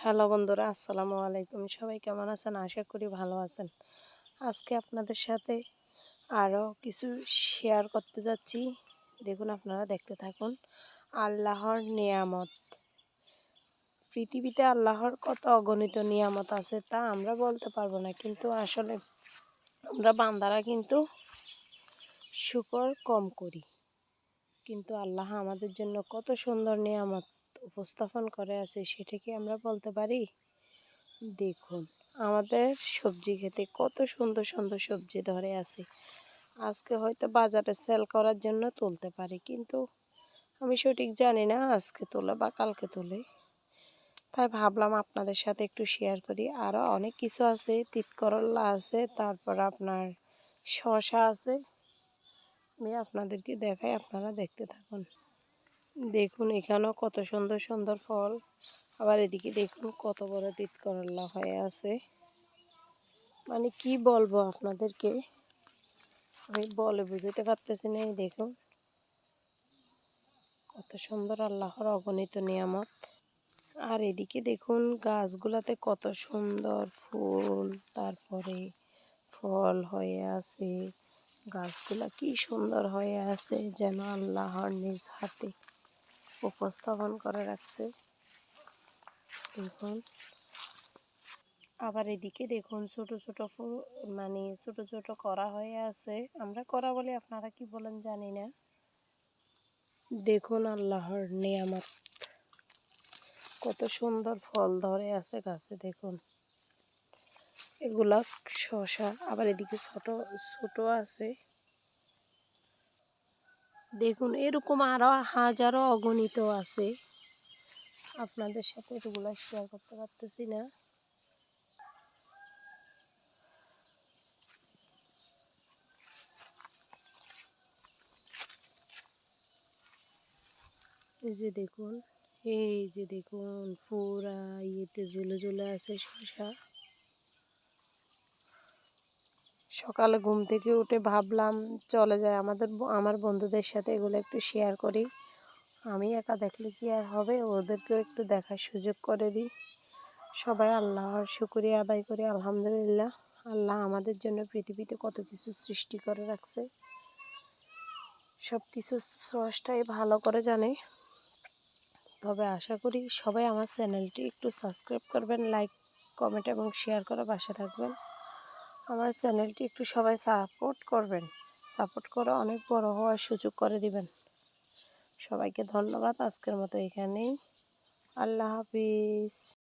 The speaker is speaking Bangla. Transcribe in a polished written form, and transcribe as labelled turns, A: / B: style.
A: হ্যালো বন্ধুরা, আসসালামু আলাইকুম। সবাই কেমন আছেন? আশা করি ভালো আছেন। আজকে আপনাদের সাথে আরও কিছু শেয়ার করতে যাচ্ছি। দেখুন, আপনারা দেখতে থাকুন। আল্লাহর নিয়ামত। পৃথিবীতে আল্লাহর কত অগণিত নিয়ামত আছে তা আমরা বলতে পারবো না, কিন্তু আসলে আমরা বান্দারা কিন্তু শুকর কম করি। কিন্তু আল্লাহ আমাদের জন্য কত সুন্দর নিয়ামত উপস্থাপন করে আছে, সেটা কি আমরা বলতে পারি? দেখুন, আমাদের সবজি খেতে কত সুন্দর সুন্দর সবজি ধরে আছে। আজকে হয়তো বাজারে সেল করার জন্য তুলতে পারি, কিন্তু আমি সঠিক জানি না আজকে তোলে বা কালকে তোলে। তাই ভাবলাম আপনাদের সাথে একটু শেয়ার করি। আরও অনেক কিছু আছে, তিতকরল্লা আছে, তারপর আপনার শসা আছে। আমি আপনাদেরকে দেখাই, আপনারা দেখতে থাকুন। দেখুন, এখানেও কত সুন্দর সুন্দর ফল। আবার এদিকে দেখুন কত বড় তিতকরল্লা হয়ে আছে। মানে কি বলবো আপনাদেরকে, আমি বলে বুঝাতে পারতেছি না। এই দেখুন কত সুন্দর আল্লাহর অগণিত নিয়ামত। আর এদিকে দেখুন গাছগুলাতে কত সুন্দর ফুল, তারপরে ফল হয়ে আছে। গাছগুলা কি সুন্দর হয়ে আছে, যেন আল্লাহর নিজ হাতে উপস্থাপন করে রাখছে। দেখুন, আবার এদিকে দেখুন ছোট ছোট ফুল, মানে ছোট ছোট করা হয়ে আছে। আমরা করা বলি, আপনারা কি বলেন জানি না। দেখুন আল্লাহর নিয়ামত, কত সুন্দর ফল ধরে আছে গাছে। দেখুন এগুলা শসা, আবার এদিকে ছোট ছোট আছে। দেখুন এরকম আরো হাজারো অগণিত আছে, আপনাদের সাথে এগুলা শেয়ার করতে পারতেছি না। এই যে দেখুন, এই যে দেখুন পুরা ইয়েতে ঝুলে ঝুলে আছে শসা। সকালে ঘুম থেকে উঠে ভাবলাম চলে যায় আমার বন্ধুদের সাথে এগুলো একটু শেয়ার করি। আমি একা দেখলে কি আর হবে, ওদেরকেও একটু দেখার সুযোগ করে দিই। সবাই আল্লাহর শুকরিয়া আদায় করি, আলহামদুলিল্লাহ। আল্লাহ আমাদের জন্য পৃথিবীতে কত কিছু সৃষ্টি করে রাখছে, সব কিছু স্রষ্টাই ভালো করে জানে। তবে আশা করি সবাই আমার চ্যানেলটি একটু সাবস্ক্রাইব করবেন, লাইক কমেন্ট এবং শেয়ার করে পাশে থাকবেন। আমার চ্যানেলটি একটু সবাই সাপোর্ট করবেন, সাপোর্ট করে অনেক বড় হওয়ার সুযোগ করে দিবেন। সবাইকে ধন্যবাদ। আজকের মতো এখানেই। আল্লাহ হাফিজ।